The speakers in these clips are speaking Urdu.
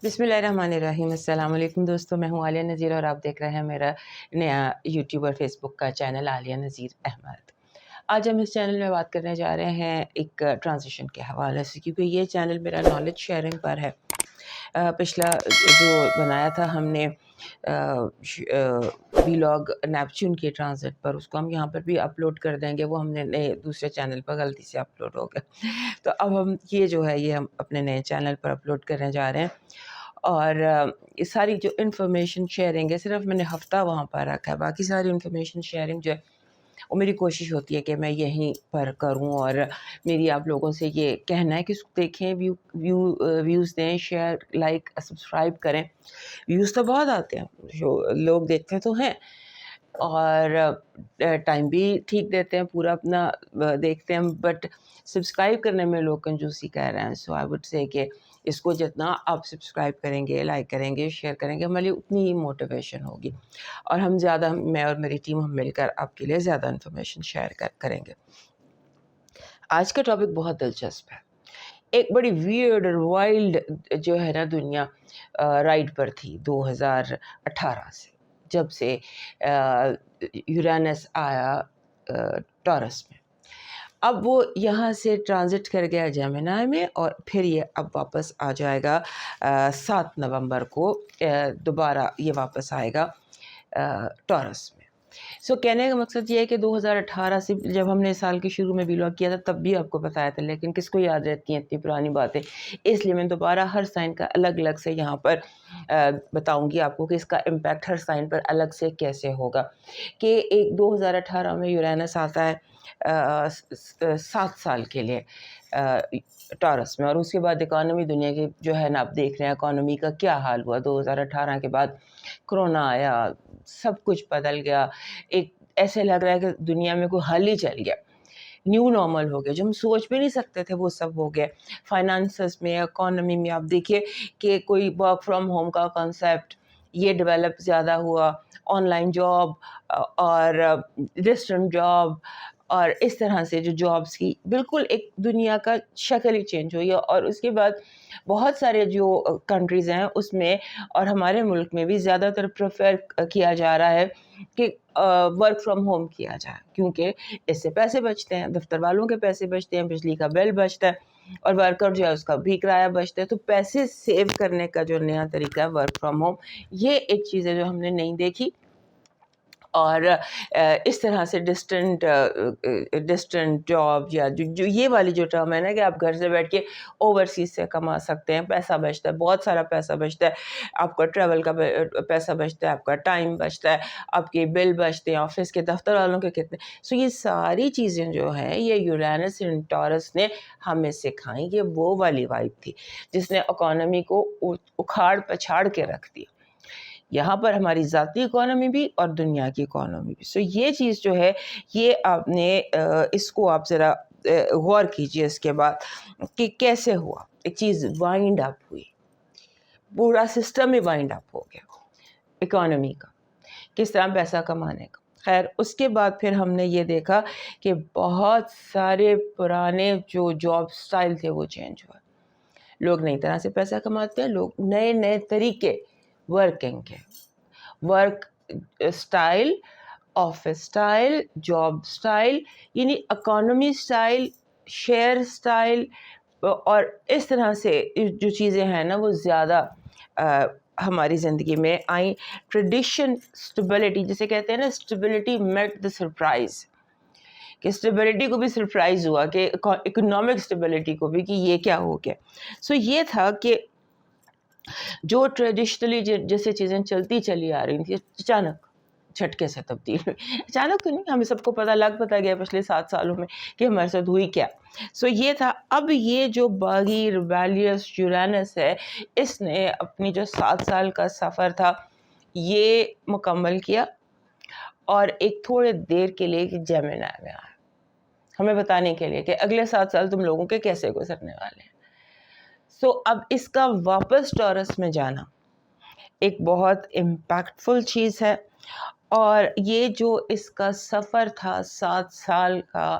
بسم اللہ الرحمن الرحیم. السلام علیکم دوستوں، میں ہوں عالیہ نذیر اور آپ دیکھ رہے ہیں میرا نیا یوٹیوب اور فیس بک کا چینل عالیہ نذیر احمد. آج ہم اس چینل میں بات کرنے جا رہے ہیں ایک ٹرانزیشن کے حوالے سے، کیونکہ یہ چینل میرا نالج شیئرنگ پر ہے. پچھلا جو بنایا تھا ہم نے ویلاگ نیپچون کے ٹرانزٹ پر، اس کو ہم یہاں پر بھی اپلوڈ کر دیں گے. وہ ہم نے دوسرے چینل پر غلطی سے اپلوڈ ہو گیا، تو اب ہم یہ جو ہے یہ ہم اپنے نئے چینل پر اپلوڈ کرنے جا رہے ہیں. اور یہ ساری جو انفارمیشن شیئرنگ ہے، صرف میں نے ہفتہ وہاں پر رکھا ہے، باقی ساری انفارمیشن شیئرنگ جو ہے وہ میری کوشش ہوتی ہے کہ میں یہیں پر کروں. اور میری آپ لوگوں سے یہ کہنا ہے کہ اس کو دیکھیں، ویوز دیں، شیئر، لائک، سبسکرائب کریں. ویوز تو بہت آتے ہیں، جو لوگ دیکھتے تو ہیں، اور ٹائم بھی ٹھیک دیتے ہیں، پورا اپنا دیکھتے ہیں، بٹ سبسکرائب کرنے میں لوگ کنجوسی کر رہے ہیں. سو آئی وڈ سے کہ اس کو جتنا آپ سبسکرائب کریں گے، لائک کریں گے، شیئر کریں گے، ہمارے لیے اتنی ہی موٹیویشن ہوگی، اور ہم زیادہ، میں اور میری ٹیم، ہم مل کر آپ کے لیے زیادہ انفارمیشن شیئر کریں گے. آج کا ٹاپک بہت دلچسپ ہے. ایک بڑی ویئرڈ اور وائلڈ جو ہے نا دنیا رائڈ پر تھی 2018 سے، جب سے یورینس آیا ٹورس میں. اب وہ یہاں سے ٹرانزٹ کر گیا جیمنائی میں، اور پھر یہ اب واپس آ جائے گا 7 نومبر کو، دوبارہ یہ واپس آئے گا ٹورس میں. سو کہنے کا مقصد یہ ہے کہ 2018 سے، جب ہم نے سال کے شروع میں ویلاگ کیا تھا تب بھی آپ کو بتایا تھا، لیکن کس کو یاد رہتی ہیں اتنی پرانی باتیں، اس لیے میں دوبارہ ہر سائن کا الگ الگ سے یہاں پر بتاؤں گی آپ کو کہ اس کا امپیکٹ ہر سائن پر الگ سے کیسے ہوگا. کہ ایک 2018 میں یورینس آتا ہے 7 سال کے لیے ٹورس میں، اور اس کے بعد اکانومی دنیا کی جو ہے نا، آپ دیکھ رہے ہیں اکانومی کا کیا حال ہوا. 2018 کے بعد کرونا آیا، سب کچھ بدل گیا. ایک ایسے لگ رہا ہے کہ دنیا میں کوئی حل ہی چل گیا، نیو نارمل ہو گیا، جو ہم سوچ بھی نہیں سکتے تھے وہ سب ہو گیا. فائنانسز میں، اکانومی میں آپ دیکھیے کہ کوئی ورک فرام ہوم کا کنسیپٹ یہ ڈیولپ زیادہ ہوا، آن لائن جاب اور ڈسٹنٹ جاب، اور اس طرح سے جو جابس کی بالکل ایک دنیا کا شکل ہی چینج ہوئی ہے. اور اس کے بعد بہت سارے جو کنٹریز ہیں اس میں اور ہمارے ملک میں بھی زیادہ تر پریفر کیا جا رہا ہے کہ ورک فرام ہوم کیا جائے، کیونکہ اس سے پیسے بچتے ہیں، دفتر والوں کے پیسے بچتے ہیں، بجلی کا بل بچتا ہے، اور ورکر جو ہے اس کا بھی کرایہ بچتا ہے. تو پیسے سیو کرنے کا جو نیا طریقہ ہے ورک فرام ہوم، یہ ایک چیز ہے جو ہم نے نہیں دیکھی. اور اس طرح سے ڈسٹنٹ جاب، یا جو یہ والی جو ٹرم ہے نا کہ آپ گھر سے بیٹھ کے اوورسیز سے کما سکتے ہیں، پیسہ بچتا ہے، بہت سارا پیسہ بچتا ہے، آپ کا ٹریول کا پیسہ بچتا ہے، آپ کا ٹائم بچتا ہے، آپ کے بل بچتے ہیں، آفس کے دفتر والوں کے کتنے. سو یہ ساری چیزیں جو ہیں یہ یورینس ان ٹورس نے ہمیں سکھائیں. یہ وہ والی وائب تھی جس نے اکانومی کو اکھاڑ پچھاڑ کے رکھ دیا، یہاں پر ہماری ذاتی اکانومی بھی اور دنیا کی اکانومی بھی. سو یہ چیز جو ہے یہ آپ نے اس کو آپ ذرا غور کیجئے اس کے بعد کہ کیسے ہوا. ایک چیز وائنڈ اپ ہوئی، پورا سسٹم ہی وائنڈ اپ ہو گیا اکانومی کا، کس طرح پیسہ کمانے کا. خیر اس کے بعد پھر ہم نے یہ دیکھا کہ بہت سارے پرانے جو جاب سٹائل تھے وہ چینج ہوا، لوگ نئی طرح سے پیسہ کماتے ہیں، لوگ نئے نئے طریقے ورکنگ کے، work style, office style, job style, یعنی اکانومی سٹائل، شیئر سٹائل، اور اس طرح سے جو چیزیں ہیں نا وہ زیادہ ہماری زندگی میں آئیں. ٹریڈیشن، اسٹیبلٹی جسے کہتے ہیں نا، اسٹیبلٹی میٹ دا سرپرائز، کہ اسٹیبلٹی کو بھی سرپرائز ہوا، کہ اکنامک اسٹیبلٹی کو بھی، کہ یہ کیا ہو گیا. سو یہ تھا کہ جو ٹریڈیشنلی جیسے چیزیں چلتی چلی آ رہی تھیں اچانک جھٹکے سے تبدیل ہوئی. اچانک تو نہیں، ہمیں سب کو پتہ گیا پچھلے 7 سالوں میں کہ ہمارے ساتھ ہوئی کیا. سو یہ تھا. اب یہ جو باغی ریبیلیس یورینس ہے، اس نے اپنی جو 7 سال کا سفر تھا یہ مکمل کیا، اور ایک تھوڑے دیر کے لیے جیمنائی میں آیا، ہمیں بتانے کے لیے کہ اگلے 7 سال تم لوگوں کے کیسے گزرنے والے ہیں. سو اب اس کا واپس ٹورس میں جانا ایک بہت امپیکٹفل چیز ہے. اور یہ جو اس کا سفر تھا 7 سال کا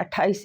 28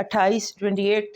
28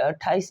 28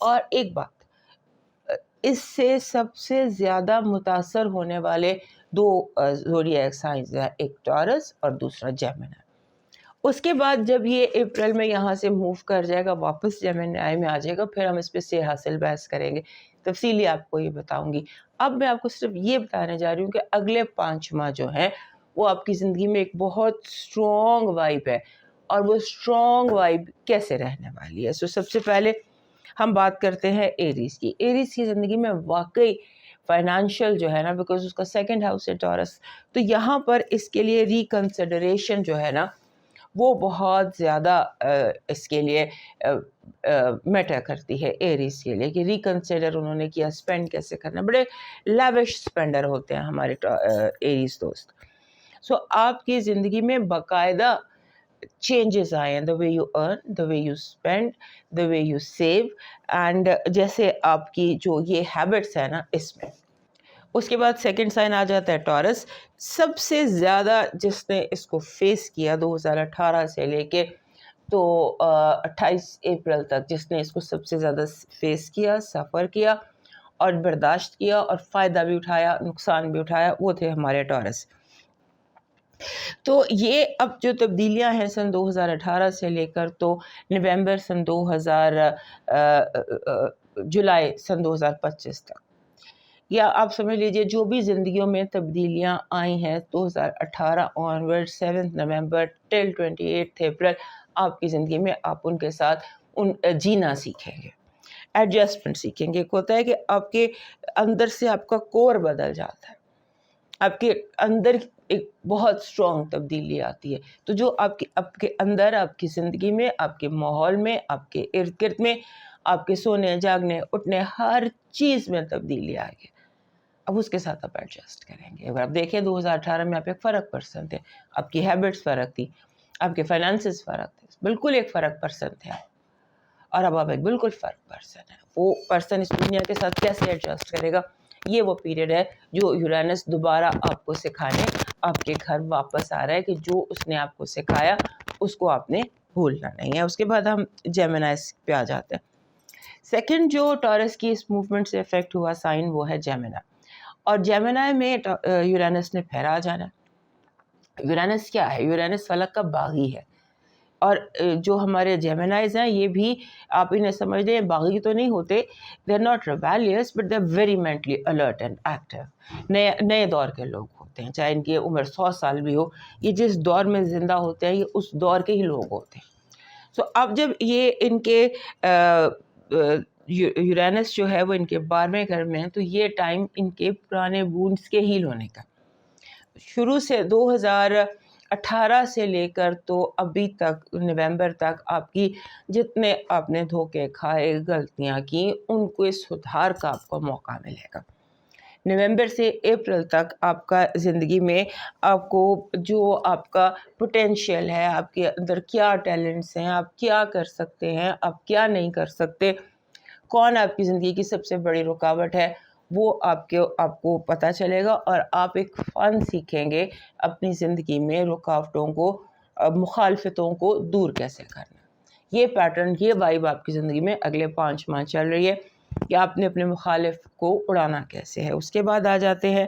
اور ایک بات، اس سے سب سے زیادہ متاثر ہونے والے دو زوڈیاک سائنز ہیں، ایک ٹورس اور دوسرا جیمنائی۔ اس کے بعد جب یہ اپریل میں یہاں سے موو کر جائے گا واپس جیمنائی میں آ جائے گا، پھر ہم اس پہ سے حاصل بحث کریں گے، تفصیلی آپ کو یہ بتاؤں گی۔ اب میں آپ کو صرف یہ بتانے جا رہی ہوں کہ اگلے 5 ماہ جو ہیں وہ آپ کی زندگی میں ایک بہت اسٹرانگ وائب ہے، اور وہ اسٹرانگ وائب کیسے رہنے والی ہے۔ سب سے پہلے ہم بات کرتے ہیں ایریز کی۔ ایریز کی زندگی میں واقعی فائنانشیل جو ہے نا، بیکاز اس کا سیکنڈ ہاؤس ہے ٹورس، تو یہاں پر اس کے لیے ریکنسیڈریشن جو ہے نا وہ بہت زیادہ اس کے لیے میٹر کرتی ہے ایریز کے لیے، کہ ریکنسیڈر انہوں نے کیا اسپینڈ کیسے کرنا۔ بڑے لیوش اسپینڈر ہوتے ہیں ہمارے ایریز دوست۔ سو آپ کی زندگی میں باقاعدہ چینجز آئے ہیں، the way you earn, the way you spend, the way you save, and جیسے آپ کی جو یہ ہیبٹس ہیں نا اس میں۔ اس کے بعد سیکنڈ سائن آ جاتا ہے ٹورس۔ سب سے زیادہ جس نے اس کو فیس کیا 2018 سے لے کے تو 28 اپریل تک، جس نے اس کو سب سے زیادہ فیس کیا، سفر کیا اور برداشت کیا اور فائدہ بھی اٹھایا، نقصان بھی اٹھایا، وہ تھے ہمارے ٹورس۔ تو یہ اب جو تبدیلیاں ہیں سن 2018 سے لے کر تو نومبر سن 2000 جولائی سن 2025 تک، یا آپ سمجھ لیجئے جو بھی زندگیوں میں تبدیلیاں آئی ہیں 2018 آنورڈ 7 نومبر ٹل 28 اپریل، آپ کی زندگی میں آپ ان کے ساتھ جینا سیکھیں گے، ایڈجسٹمنٹ سیکھیں گے۔ ایک ہوتا ہے کہ آپ کے اندر سے آپ کا کور بدل جاتا ہے، آپ کے اندر ایک بہت اسٹرانگ تبدیلی آتی ہے، تو جو آپ کے اندر، آپ کی زندگی میں، آپ کے ماحول میں، آپ کے ارد گرد میں، آپ کے سونے جاگنے اٹھنے ہر چیز میں تبدیلی آئے گی۔ اب اس کے ساتھ آپ ایڈجسٹ کریں گے۔ اگر آپ دیکھیں 2018 میں آپ ایک فرق پرسن تھے، آپ کی ہیبٹس فرق تھی، آپ کے فائنانسز فرق تھے، بالکل ایک فرق پرسن تھے آپ، اور اب آپ ایک بالکل فرق پرسن ہیں۔ وہ پرسن اس دنیا کے ساتھ کیسے ایڈجسٹ کرے گا، یہ وہ پیریڈ ہے جو یورینس دوبارہ آپ کو سکھانے آپ کے گھر واپس آ رہا ہے، کہ جو اس نے آپ کو سکھایا اس کو آپ نے بھولنا نہیں ہے۔ اس کے بعد ہم جیمنائی پہ آ جاتے ہیں۔ سیکنڈ جو ٹورس کی اس موومنٹ سے افیکٹ ہوا سائن وہ ہے جیمنائی، اور جیمنائی میں یورینس نے پھر آ جانا۔ یورینس کیا ہے؟ یورینس فلک کا باغی ہے، اور جو ہمارے جیمنائز ہیں یہ بھی آپ انہیں سمجھ لیں باغی تو نہیں ہوتے، they are not rebellious but they are very mentally alert and active. نئے دور کے لوگ ہوتے ہیں، چاہے ان کی عمر 100 سال بھی ہو، یہ جس دور میں زندہ ہوتے ہیں یہ اس دور کے ہی لوگ ہوتے ہیں۔ سو اب جب یہ ان کے یورینس جو ہے وہ ان کے 12ویں گھر میں ہے، تو یہ ٹائم ان کے پرانے وونڈس کے ہیل ہونے کا، شروع سے 2018 سے لے کر تو ابھی تک نومبر تک آپ کی جتنے آپ نے دھوکے کھائے، غلطیاں کی، ان کو سدھار کا آپ کو موقع ملے گا۔ نومبر سے اپریل تک آپ کا زندگی میں آپ کو جو آپ کا پوٹینشیل ہے، آپ کے اندر کیا ٹیلنٹس ہیں، آپ کیا کر سکتے ہیں، آپ کیا نہیں کر سکتے، کون آپ کی زندگی کی سب سے بڑی رکاوٹ ہے، وہ آپ کو پتہ چلے گا، اور آپ ایک فن سیکھیں گے اپنی زندگی میں رکاوٹوں کو، مخالفتوں کو دور کیسے کرنا۔ یہ پیٹرن، یہ وائب آپ کی زندگی میں اگلے 5 ماہ چل رہی ہے کہ آپ نے اپنے مخالف کو اڑانا کیسے ہے۔ اس کے بعد آ جاتے ہیں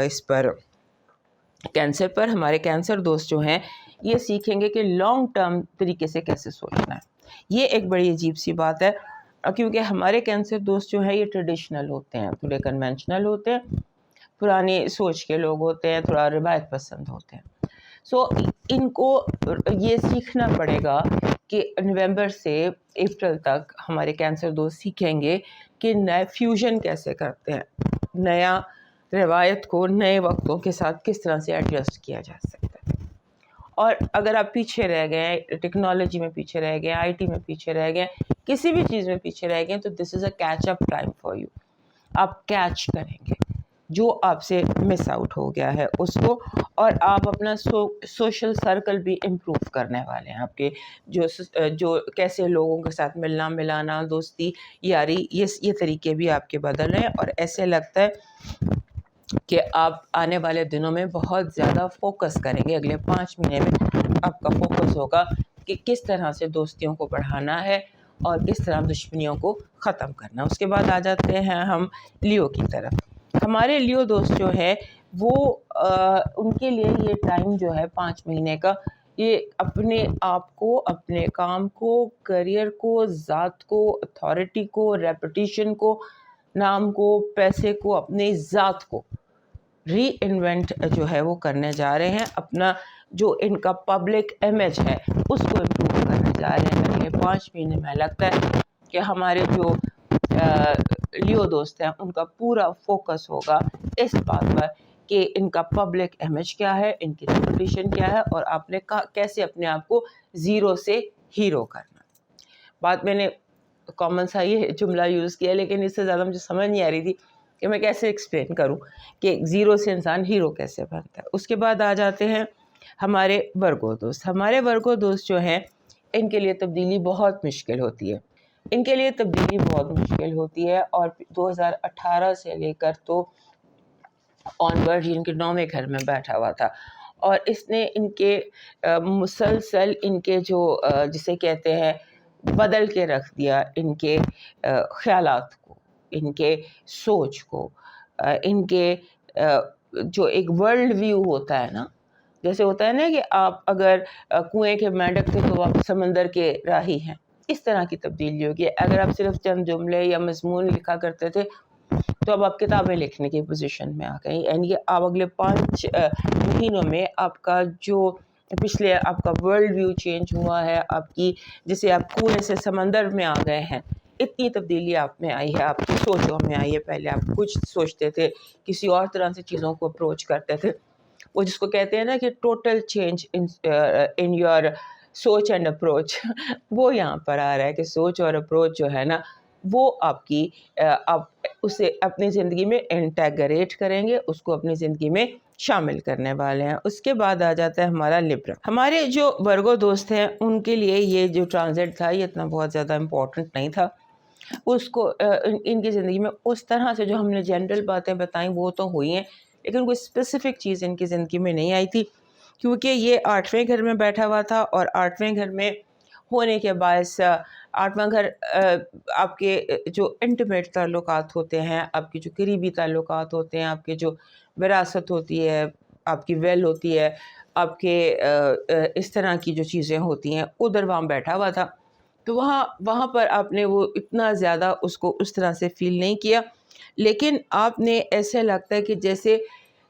اس پر کینسر پر۔ ہمارے کینسر دوست جو ہیں یہ سیکھیں گے کہ لانگ ٹرم طریقے سے کیسے سوچنا ہے۔ یہ ایک بڑی عجیب سی بات ہے، کیونکہ ہمارے کینسر دوست جو ہیں یہ ٹریڈیشنل ہوتے ہیں، تھوڑے کنونشنل ہوتے ہیں، پرانی سوچ کے لوگ ہوتے ہیں، تھوڑا روایت پسند ہوتے ہیں۔ سو ان کو یہ سیکھنا پڑے گا کہ نومبر سے اپریل تک ہمارے کینسر دوست سیکھیں گے کہ نئے فیوژن کیسے کرتے ہیں، نیا روایت کو نئے وقتوں کے ساتھ کس طرح سے ایڈجسٹ کیا جا سکتا ہے۔ اور اگر آپ پیچھے رہ گئے ہیں، ٹیکنالوجی میں پیچھے رہ گئے ہیں، آئی ٹی میں پیچھے رہ گئے ہیں، کسی بھی چیز میں پیچھے رہ گئے ہیں، تو this is a catch up time for you. آپ کیچ کریں گے جو آپ سے مس آؤٹ ہو گیا ہے اس کو، اور آپ اپنا سوشل سرکل بھی امپروو کرنے والے ہیں۔ آپ کے جو کیسے لوگوں کے ساتھ ملنا ملانا، دوستی یاری، یہ طریقے بھی آپ کے بدل رہے ہیں، اور ایسے لگتا ہے کہ آپ آنے والے دنوں میں بہت زیادہ فوکس کریں گے۔ اگلے 5 مہینے میں آپ کا فوکس ہوگا کہ کس طرح سے دوستیوں کو بڑھانا ہے اور کس طرح دشمنیوں کو ختم کرنا. اس کے بعد آ جاتے ہیں ہم لیو کی طرف. ہمارے لیو دوست جو ہے وہ ان کے لیے یہ ٹائم جو ہے 5 مہینے کا، یہ اپنے آپ کو، اپنے کام کو، کریئر کو، ذات کو، اتھارٹی کو، ریپوٹیشن کو، نام کو، پیسے کو، اپنی ذات کو ری انوینٹ جو ہے وہ کرنے جا رہے ہیں. اپنا جو ان کا پبلک امیج ہے اس کو امپروو کرنے جا رہے ہیں. یہ 5 مہینے میں لگتا ہے کہ ہمارے جو لیو دوست ہیں ان کا پورا فوکس ہوگا اس بات پر کہ ان کا پبلک امیج کیا ہے، ان کی ریپوٹیشن کیا ہے، اور آپ نے کیسے اپنے آپ کو زیرو سے ہیرو کرنا. بات میں نے کامن سا یہ جملہ یوز کیا، لیکن اس سے زیادہ مجھے سمجھ نہیں آ رہی تھی کہ میں کیسے ایکسپلین کروں کہ زیرو سے انسان ہیرو کیسے بنتا ہے. اس کے بعد آ جاتے ہیں ہمارے ورگو دوست. ہمارے ورگو دوست جو ہیں ان کے لیے تبدیلی بہت مشکل ہوتی ہے. ان کے لیے تبدیلی بہت مشکل ہوتی ہے، اور 2018 سے لے کر تو آن ورڈ ان کے 9ویں گھر میں بیٹھا ہوا تھا، اور اس نے ان کے مسلسل ان کے جو جسے کہتے ہیں بدل کے رکھ دیا ان کے خیالات کو، ان کے سوچ کو، ان کے جو ایک ورلڈ ویو ہوتا ہے نا، جیسے ہوتا ہے نا کہ آپ اگر کنویں کے مینڈک تھے تو آپ سمندر کے راہی ہیں، اس طرح کی تبدیلی ہوگی. اگر آپ صرف چند جملے یا مضمون لکھا کرتے تھے تو اب آپ کتابیں لکھنے کی پوزیشن میں آ گئی. یعنی کہ آپ اگلے 5 مہینوں میں آپ کا جو پچھلے آپ کا ورلڈ ویو چینج ہوا ہے، آپ کی جسے آپ کنویں سے سمندر میں آ گئے ہیں، اتنی تبدیلی آپ میں آئی ہے، آپ کی سوچوں میں آئی ہے. پہلے آپ کچھ سوچتے تھے، کسی اور طرح سے چیزوں کو اپروچ کرتے تھے، وہ جس کو کہتے ہیں نا کہ ٹوٹل چینج ان یور سوچ اینڈ اپروچ، وہ یہاں پر آ رہا ہے کہ سوچ اور اپروچ جو ہے نا وہ آپ کی آپ اسے اپنی زندگی میں انٹیگریٹ کریں گے، اس کو اپنی زندگی میں شامل کرنے والے ہیں. اس کے بعد آ جاتا ہے ہمارا لبرا. ہمارے جو ورگو دوست ہیں ان کے لیے یہ جو ٹرانزٹ تھا یہ اتنا بہت زیادہ امپورٹنٹ نہیں تھا. اس کو ان کی زندگی میں اس طرح سے جو ہم نے جنرل باتیں بتائیں وہ تو ہوئی ہیں، لیکن کوئی اسپیسیفک چیز ان کی زندگی میں نہیں آئی تھی، کیونکہ یہ 8ویں گھر میں بیٹھا ہوا تھا، اور 8ویں گھر میں ہونے کے باعث 8واں گھر آپ کے جو انٹیمیٹ تعلقات ہوتے ہیں، آپ کے جو قریبی تعلقات ہوتے ہیں، آپ کے جو وراثت ہوتی ہے، آپ کی ویل ہوتی ہے، آپ کے اس طرح کی جو چیزیں ہوتی ہیں، ادھر وہاں بیٹھا ہوا تھا. تو وہاں پر آپ نے وہ اتنا زیادہ اس کو اس طرح سے فیل نہیں کیا، لیکن آپ نے ایسے لگتا ہے کہ جیسے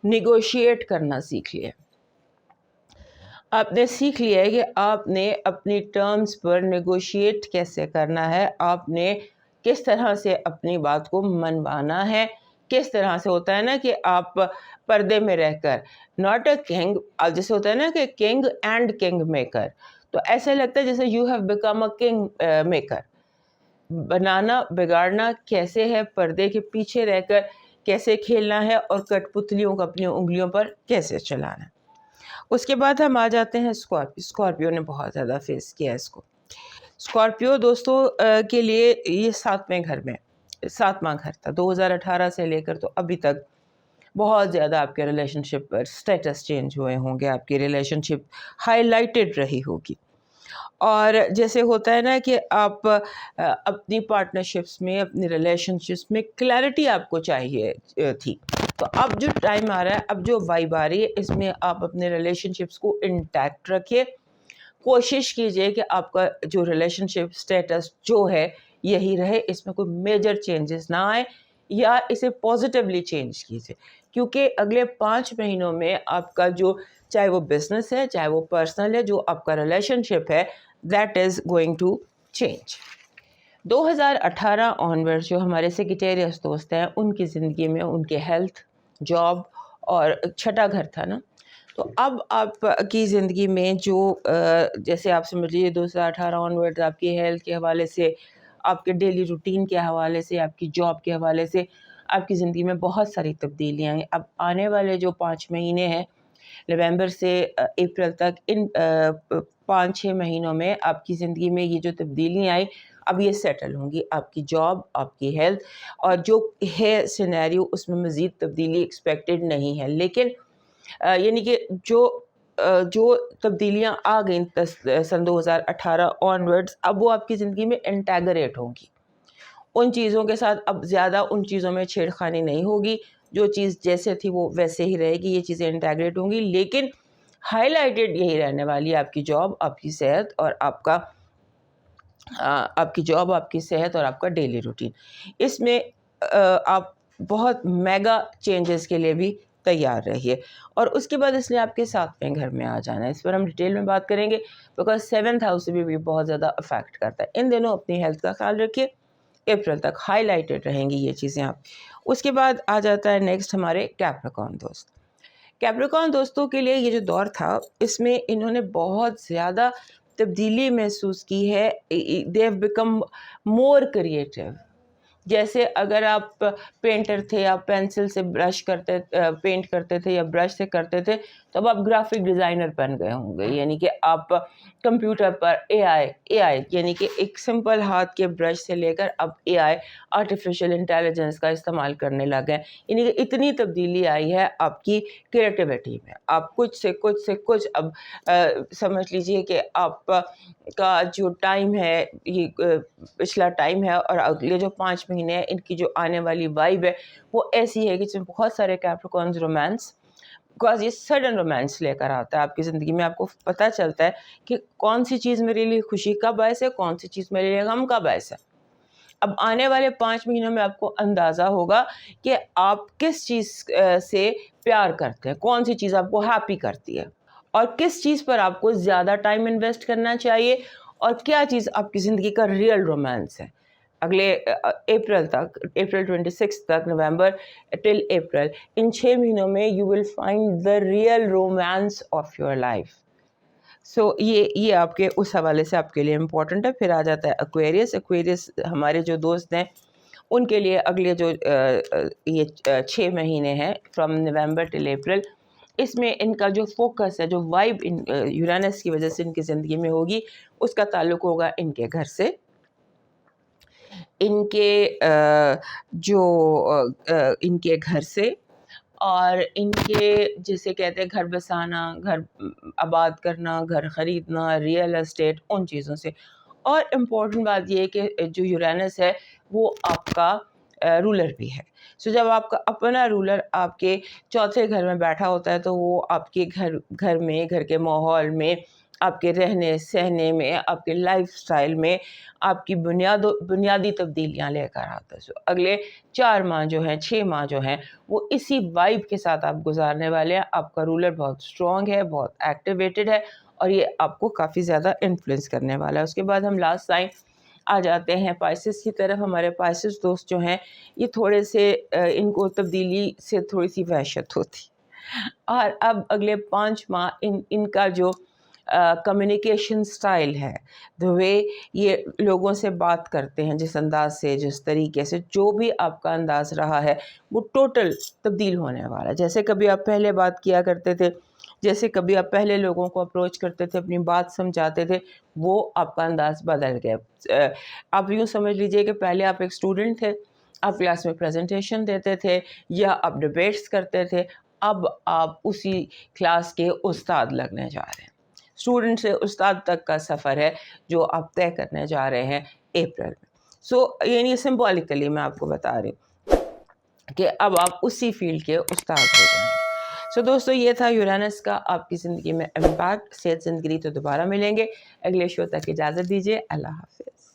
نیگوشیٹ کرنا سیکھ لیا. آپ نے سیکھ لیا ہے کہ آپ نے اپنی ٹرمز پر نیگوشیٹ کیسے کرنا ہے، آپ نے کس طرح سے اپنی بات کو منوانا ہے، کس طرح سے ہوتا ہے نا کہ آپ پردے میں رہ کر ناٹ اے کنگ، جیسے ہوتا ہے نا کہ کنگ اینڈ کنگ میکر، تو ایسا لگتا ہے جیسے you have become a king maker. بنانا بگاڑنا کیسے ہے، پردے کے پیچھے رہ کر کیسے کھیلنا ہے، اور کٹ پتلیوں کو اپنی انگلیوں پر کیسے چلانا ہے. اس کے بعد ہم آ جاتے ہیں اسکارپیو نے بہت زیادہ فیس کیا اس کو. اسکارپیو دوستوں کے لیے یہ 7واں گھر تھا. 2018 سے لے کر تو ابھی تک بہت زیادہ آپ کے ریلیشن شپ پر سٹیٹس چینج ہوئے ہوں گے، آپ کی ریلیشن شپ ہائی لائٹڈ رہی ہوگی. اور جیسے ہوتا ہے نا کہ آپ اپنی پارٹنرشپس میں، اپنی ریلیشن شپس میں کلیئرٹی آپ کو چاہیے تھی، تو اب جو ٹائم آ رہا ہے، اب جو وائب آ رہی ہے، اس میں آپ اپنے ریلیشن شپس کو انٹیکٹ رکھیے. کوشش کیجئے کہ آپ کا جو ریلیشن شپ سٹیٹس جو ہے یہی رہے، اس میں کوئی میجر چینجز نہ آئے، یا اسے پازیٹیولی چینج کیجئے، کیونکہ اگلے 5 مہینوں میں آپ کا جو چاہے وہ بزنس ہے، چاہے وہ پرسنل ہے، جو آپ کا ریلیشن شپ ہے that is going to change. 2018 onward جو ہمارے سیکریٹیریس دوست ہیں ان کی زندگی میں ان کے ہیلتھ، جاب اور 6واں گھر تھا نا، تو اب آپ کی زندگی میں جو جیسے آپ سمجھ لیجیے 2018 آنورڈ آپ کی ہیلتھ کے حوالے سے، آپ کے ڈیلی روٹین کے حوالے سے، آپ کی جاب کے حوالے سے آپ کی زندگی میں بہت ساری تبدیلیاں ہیں. اب آنے والے جو 5 مہینے ہیں، نومبر سے اپریل تک، ان 5-6 مہینوں میں آپ کی زندگی میں یہ جو تبدیلیاں آئی اب یہ سیٹل ہوں گی. آپ کی جاب، آپ کی ہیلتھ، اور جو ہے سینیریو اس میں مزید تبدیلی ایکسپیکٹڈ نہیں ہے. لیکن یعنی کہ جو جو تبدیلیاں آ گئیں سن 2018 آنورڈس، اب وہ آپ کی زندگی میں انٹیگریٹ ہوں گی. ان چیزوں کے ساتھ اب زیادہ ان چیزوں میں چھیڑ خانی نہیں ہوگی، جو چیز جیسے تھی وہ ویسے ہی رہے گی، یہ چیزیں انٹیگریٹ ہوں گی. لیکن ہائی لائٹڈ یہی رہنے والی ہے آپ کی جاب، آپ کی صحت اور آپ کی صحت اور آپ کا ڈیلی روٹین. اس میں آپ بہت میگا چینجز کے لیے بھی تیار رہیے. اور اس کے بعد اس نے آپ کے 7ویں گھر میں آ جانا ہے. اس پر ہم ڈیٹیل میں بات کریں گے، بیکاز 7th ہاؤس سے بھی بہت زیادہ افیکٹ کرتا ہے. ان دنوں اپنی ہیلتھ کا خیال رکھیے، اپریل تک ہائی لائٹڈ رہیں گی یہ چیزیں آپ. اس کے بعد آ جاتا ہے نیکسٹ ہمارے کیپریکارن دوست. کیپریکارن دوستوں کے لیے یہ جو دور تھا، اس میں انہوں نے بہت زیادہ تبدیلی محسوس کی ہے. They have become more creative. جیسے اگر آپ پینٹر تھے، آپ پینسل سے پینٹ کرتے تھے یا برش سے کرتے تھے، تو اب آپ گرافک ڈیزائنر بن گئے ہوں گے. یعنی کہ آپ کمپیوٹر پر اے آئی یعنی کہ ایک سمپل ہاتھ کے برش سے لے کر اب اے آئی آرٹیفیشیل انٹیلیجنس کا استعمال کرنے لگے. یعنی کہ اتنی تبدیلی آئی ہے آپ کی کریٹیوٹی میں. آپ کچھ سے کچھ اب سمجھ لیجئے کہ آپ کا جو ٹائم ہے، یہ پچھلا ٹائم ہے اور اگلے جو 5 مہینے ہیں، ان کی جو آنے والی وائب ہے وہ ایسی ہے کہ جس میں بہت سارے کیپریکارنز رومانس، بیکاز یہ سڈن رومانس لے کر آتا ہے آپ کی زندگی میں. آپ کو پتہ چلتا ہے کہ کون سی چیز میرے لیے خوشی کا باعث ہے، کون سی چیز میرے لیے غم کا باعث ہے. اب آنے والے 5 مہینوں میں آپ کو اندازہ ہوگا کہ آپ کس چیز سے پیار کرتے ہیں، کون سی چیز آپ کو ہیپی کرتی ہے، اور کس چیز پر آپ کو زیادہ ٹائم انویسٹ کرنا چاہیے، اور کیا چیز آپ کی زندگی کا ریئل رومانس ہے. اگلے اپریل تک، اپریل 26 تک، نومبر ٹل اپریل، ان 6 مہینوں میں you will find the real romance of your life. So یہ آپ کے اس حوالے سے آپ کے لیے امپورٹنٹ ہے. پھر آ جاتا ہے ایکویریس ہمارے جو دوست ہیں ان کے لیے اگلے جو یہ 6 مہینے ہیں فرام نومبر ٹل اپریل، اس میں ان کا جو فوکس ہے، جو وائب یورینس کی وجہ سے ان کی زندگی میں ہوگی، اس کا تعلق ہوگا ان کے گھر سے. ان کے گھر سے اور ان کے جسے کہتے ہیں گھر بسانا، گھر آباد کرنا، گھر خریدنا، ریئل اسٹیٹ، ان چیزوں سے. اور امپورٹنٹ بات یہ ہے کہ جو یورینس ہے وہ آپ کا رولر بھی ہے. سو جب آپ کا اپنا رولر آپ کے 4تھے گھر میں بیٹھا ہوتا ہے، تو وہ آپ کے گھر میں، گھر کے ماحول میں، آپ کے رہنے سہنے میں، آپ کے لائف سٹائل میں آپ کی بنیادی تبدیلیاں لے کر آتا ہے. اگلے 4 ماہ جو ہیں، 6 ماہ جو ہیں، وہ اسی وائب کے ساتھ آپ گزارنے والے ہیں. آپ کا رولر بہت اسٹرانگ ہے، بہت ایکٹیویٹڈ ہے، اور یہ آپ کو کافی زیادہ انفلوئنس کرنے والا ہے. اس کے بعد ہم لاسٹ سائن آ جاتے ہیں پائسس کی طرف. ہمارے پائسس دوست جو ہیں، یہ تھوڑے سے ان کو تبدیلی سے تھوڑی سی وحشت ہوتی، اور اب اگلے 5 ماہ ان کا جو کمیونیکیشن سٹائل ہے، the way یہ لوگوں سے بات کرتے ہیں، جس انداز سے، جس طریقے سے، جو بھی آپ کا انداز رہا ہے وہ ٹوٹل تبدیل ہونے والا ہے. جیسے کبھی آپ پہلے بات کیا کرتے تھے، جیسے کبھی آپ پہلے لوگوں کو اپروچ کرتے تھے، اپنی بات سمجھاتے تھے، وہ آپ کا انداز بدل گیا. آپ یوں سمجھ لیجئے کہ پہلے آپ ایک اسٹوڈنٹ تھے، آپ کلاس میں پریزنٹیشن دیتے تھے یا آپ ڈبیٹس کرتے تھے. اب آپ اسی کلاس کے استاد لگنے جا رہے ہیں. اسٹوڈنٹ سے استاد تک کا سفر ہے جو آپ طے کرنے جا رہے ہیں اپریل میں. سو یعنی سمبولیکلی میں آپ کو بتا رہی ہوں کہ اب آپ اسی فیلڈ کے استاد ہو جائیں گے. سو دوستو، یہ تھا یورینس کا آپ کی زندگی میں امپیکٹ. صحت زندگی تو دوبارہ ملیں گے. اگلے شو تک اجازت دیجیے. اللہ حافظ.